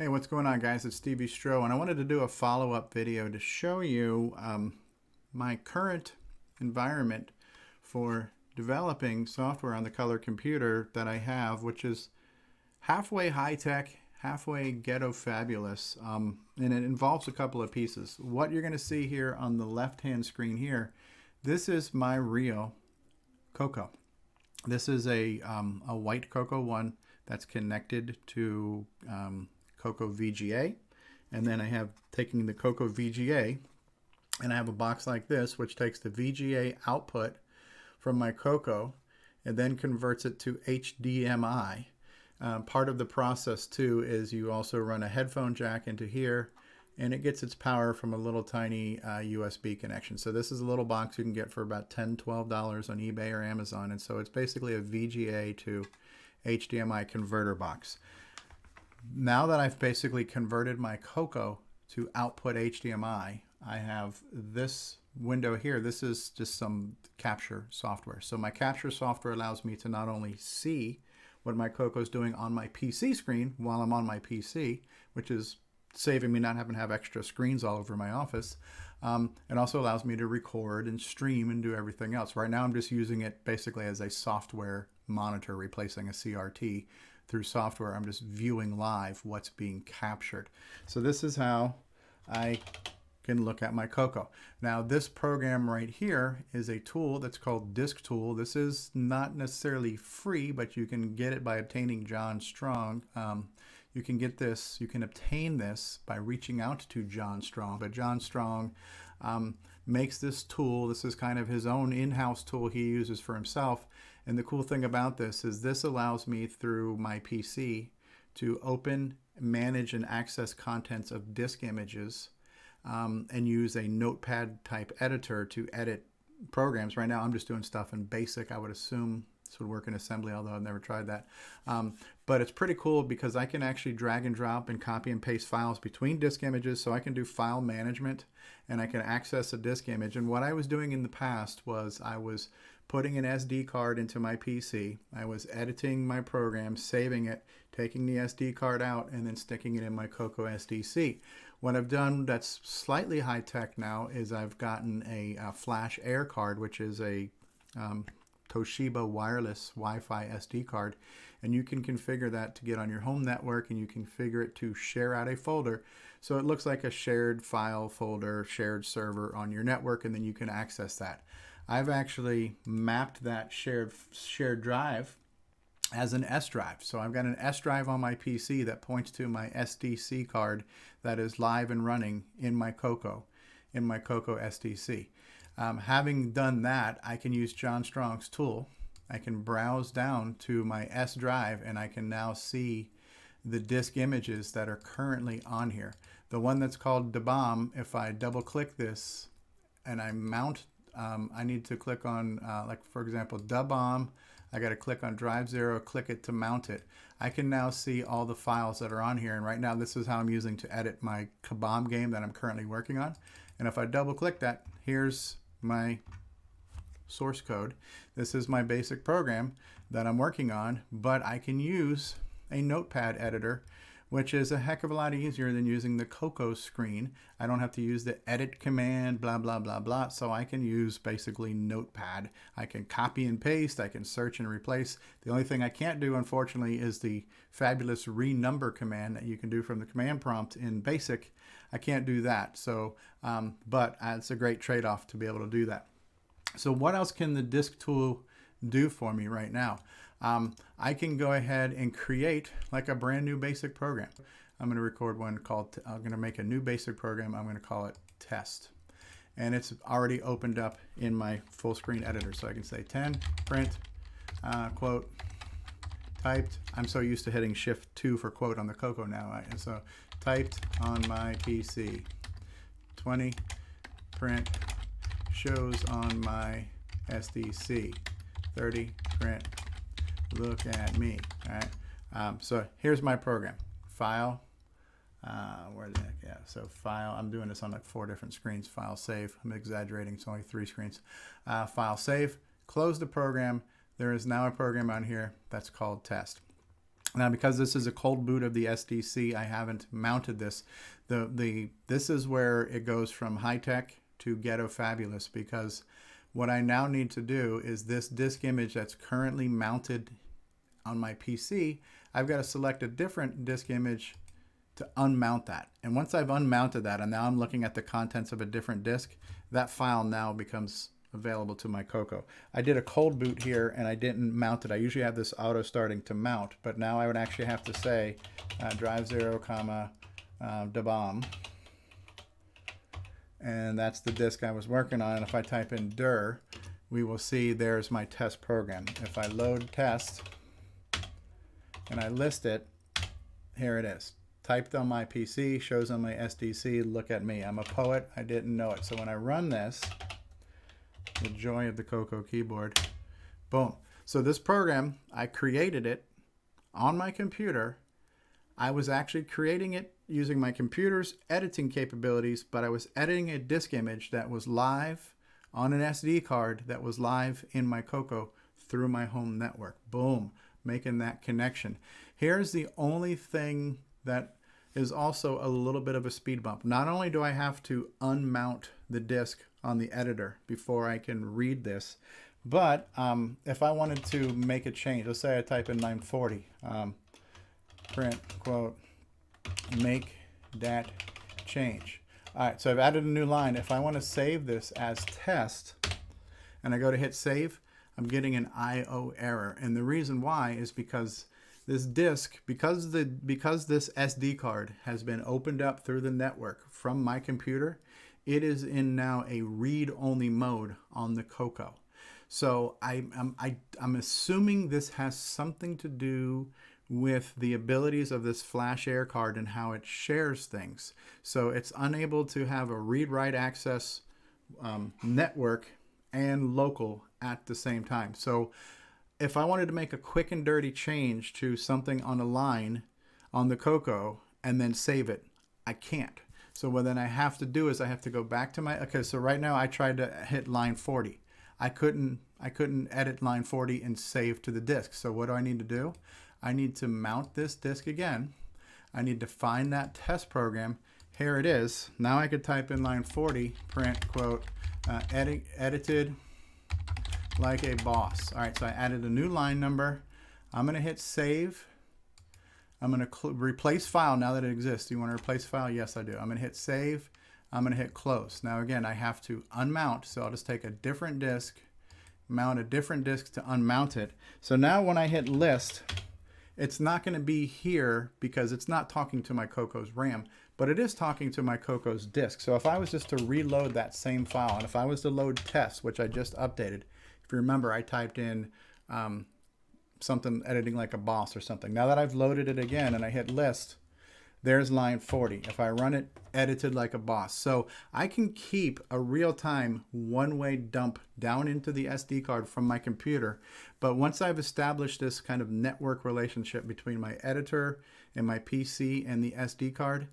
Hey, what's going on, guys? It's Stevie Stroh, and I wanted to do a follow-up video to show you my current environment for developing software on the color computer that I have, which is halfway high-tech, halfway ghetto fabulous, and it involves a couple of pieces. What you're going to see here on the left-hand screen here, this is my real CoCo. This is a white CoCo 1 that's connected to CoCo VGA, and then I have taking the CoCo VGA, and I have a box like this which takes the VGA output from my CoCo and then converts it to HDMI. Part of the process too is you also run a headphone jack into here, and it gets its power from a little tiny USB connection. So this is a little box you can get for about $10–12 on eBay or Amazon, and so it's basically a VGA to HDMI converter box. Now that I've basically converted my CoCo to output HDMI, I have this window here. This is just some capture software. So my capture software allows me to not only see what my CoCo is doing on my PC screen while I'm on my PC, which is saving me not having to have extra screens all over my office. It also allows me to record and stream and do everything else. Right now I'm just using it basically as a software monitor, replacing a CRT. Through software, I'm just viewing live what's being captured. So this is how I can look at my CoCo. Now this program right here is a tool that's called Disk Tool. This is not necessarily free, but you can get it by obtaining John Strong. You can get this, you can obtain this by reaching out to John Strong. But John Strong makes this tool. This is kind of his own in-house tool he uses for himself. And the cool thing about this is this allows me through my PC to open, manage, and access contents of disk images and use a notepad type editor to edit programs. Right now I'm just doing stuff in BASIC. I would assume this would work in assembly, although I've never tried that. But it's pretty cool because I can actually drag and drop and copy and paste files between disk images, so I can do file management and I can access a disk image. And what I was doing in the past was I was putting an SD card into my PC. I was editing my program, saving it, taking the SD card out, and then sticking it in my CoCoSDC. What I've done that's slightly high-tech now is I've gotten a flash air card, which is a Toshiba wireless Wi-Fi SD card, and you can configure that to get on your home network, and you can configure it to share out a folder. So it looks like a shared file folder, shared server on your network, and then you can access that. I've actually mapped that shared drive as an S drive. So I've got an S drive on my PC that points to my SDC card that is live and running in my CoCo SDC. Having done that, I can use John Strong's tool. I can browse down to my S drive and I can now see the disk images that are currently on here. The one that's called DBOM, if I double click this and I mount, I need to click on, like for example, DBOM. I got to click on drive 0, click it to mount it. I can now see all the files that are on here. And right now, this is how I'm using to edit my Kabam game that I'm currently working on. And if I double click that, here's my source code. This is my basic program that I'm working on, but I can use a notepad editor, which is a heck of a lot easier than using the CoCo screen. I don't have to use the edit command, blah, blah, blah, blah. So I can use basically notepad. I can copy and paste, I can search and replace. The only thing I can't do, unfortunately, is the fabulous renumber command that you can do from the command prompt in BASIC. I can't do that. So, but it's a great trade-off to be able to do that. So what else can the disk tool do for me right now? I can go ahead and create like a brand new basic program. I'm going to record one called, I'm going to make a new basic program. I'm going to call it test. And it's already opened up in my full screen editor. So I can say 10, print, quote, typed. I'm so used to hitting shift 2 for quote on the CoCo now. And so typed on my PC, 20, print, shows on my SDC, 30, print, look at me. All right. So here's my program. File. Where the heck? Yeah. So file. I'm doing this on like 4 different screens. File, save. I'm exaggerating. It's only 3 screens. File, save. Close the program. There is now a program on here that's called test. Now, because this is a cold boot of the SDC, I haven't mounted this. This is where it goes from high-tech to ghetto fabulous, because what I now need to do is this disk image that's currently mounted on my PC, I've got to select a different disk image to unmount that. And once I've unmounted that, and now I'm looking at the contents of a different disk, that file now becomes available to my CoCo. I did a cold boot here and I didn't mount it. I usually have this auto starting to mount, but now I would actually have to say drive 0, DBOM. And that's the disk I was working on. And if I type in dir, we will see there's my test program. If I load test and I list it, here it is. Typed on my PC, shows on my SDC. Look at me. I'm a poet. I didn't know it. So when I run this, the joy of the CoCo keyboard, boom. So this program, I created it on my computer. I was actually creating it using my computer's editing capabilities, but I was editing a disk image that was live on an SD card that was live in my CoCo through my home network. Boom, making that connection. Here's the only thing that is also a little bit of a speed bump. Not only do I have to unmount the disk on the editor before I can read this, but if I wanted to make a change, let's say I type in 940, print quote, make that change. All right, so I've added a new line. If I want to save this as test and I go to hit save, I'm getting an IO error. And the reason why is because this disk, because this SD card has been opened up through the network from my computer, it is in now a read-only mode on the CoCo. So I'm assuming this has something to do with the abilities of this flash air card and how it shares things. So it's unable to have a read-write access network and local at the same time. So if I wanted to make a quick and dirty change to something on a line on the CoCo and then save it, I can't. So what then I have to do is I have to go back to my, okay, so right now I tried to hit line 40. I couldn't edit line 40 and save to the disk. So what do I need to do? I need to mount this disk again. I need to find that test program. Here it is. Now I could type in line 40, print quote, edited like a boss. All right, so I added a new line number. I'm gonna hit save. I'm gonna replace file now that it exists. Do you wanna replace file? Yes, I do. I'm gonna hit save. I'm gonna hit close. Now again, I have to unmount, so I'll just take a different disk, mount a different disk to unmount it. So now when I hit list, it's not gonna be here because it's not talking to my CoCo's RAM, but it is talking to my CoCo's disk. So if I was just to reload that same file, and if I was to load test, which I just updated, if you remember, I typed in something editing like a boss or something. Now that I've loaded it again and I hit list, there's line 40. If I run it, edited like a boss. So I can keep a real-time one-way dump down into the SD card from my computer. But once I've established this kind of network relationship between my editor and my PC and the SD card,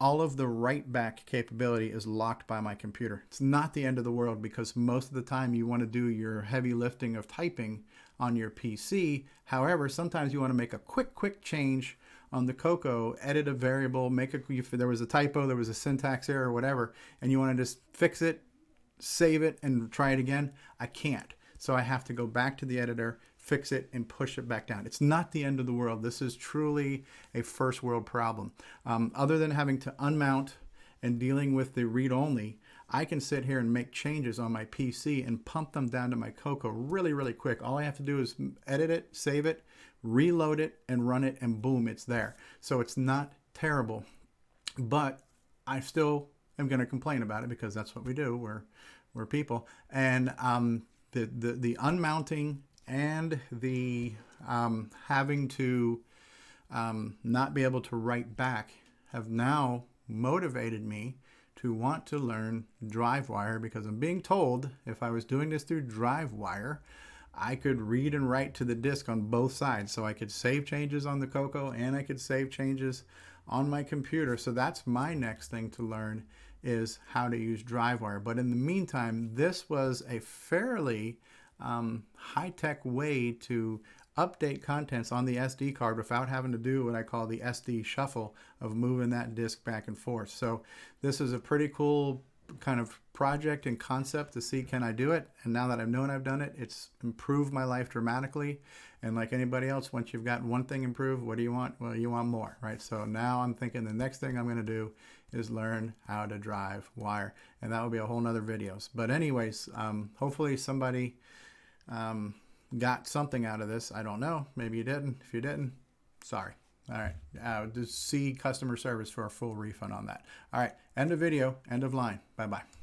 all of the write-back capability is locked by my computer. It's not the end of the world because most of the time you want to do your heavy lifting of typing on your PC. However, sometimes you want to make a quick change on the CoCo, edit a variable, if there was a typo, there was a syntax error or whatever, and you want to just fix it, save it, and try it again. I can't. So I have to go back to the editor, fix it, and push it back down. It's not the end of the world. This is truly a first world problem. Other than having to unmount and dealing with the read-only, I can sit here and make changes on my PC and pump them down to my CoCo really quick. All I have to do is edit it, save it, reload it, and run it, and boom, it's there. So it's not terrible, but I still am going to complain about it because that's what we do. We're people. And the unmounting and the having to not be able to write back have now motivated me to want to learn DriveWire, because I'm being told if I was doing this through DriveWire, I could read and write to the disk on both sides. So I could save changes on the CoCo and I could save changes on my computer. So that's my next thing to learn, is how to use DriveWire. But in the meantime, this was a fairly high-tech way to update contents on the SD card without having to do what I call the SD shuffle of moving that disk back and forth. So this is a pretty cool kind of project and concept to see, can I do it? And now that I've known I've done it, it's improved my life dramatically. And like anybody else, once you've got one thing improved, what do you want? Well, you want more, right? So now I'm thinking the next thing I'm going to do is learn how to DriveWire, and that will be a whole nother videos. But anyways, hopefully somebody got something out of this. I don't know. Maybe you didn't. If you didn't, sorry. All right. Just see customer service for a full refund on that. All right. End of video. End of line. Bye-bye.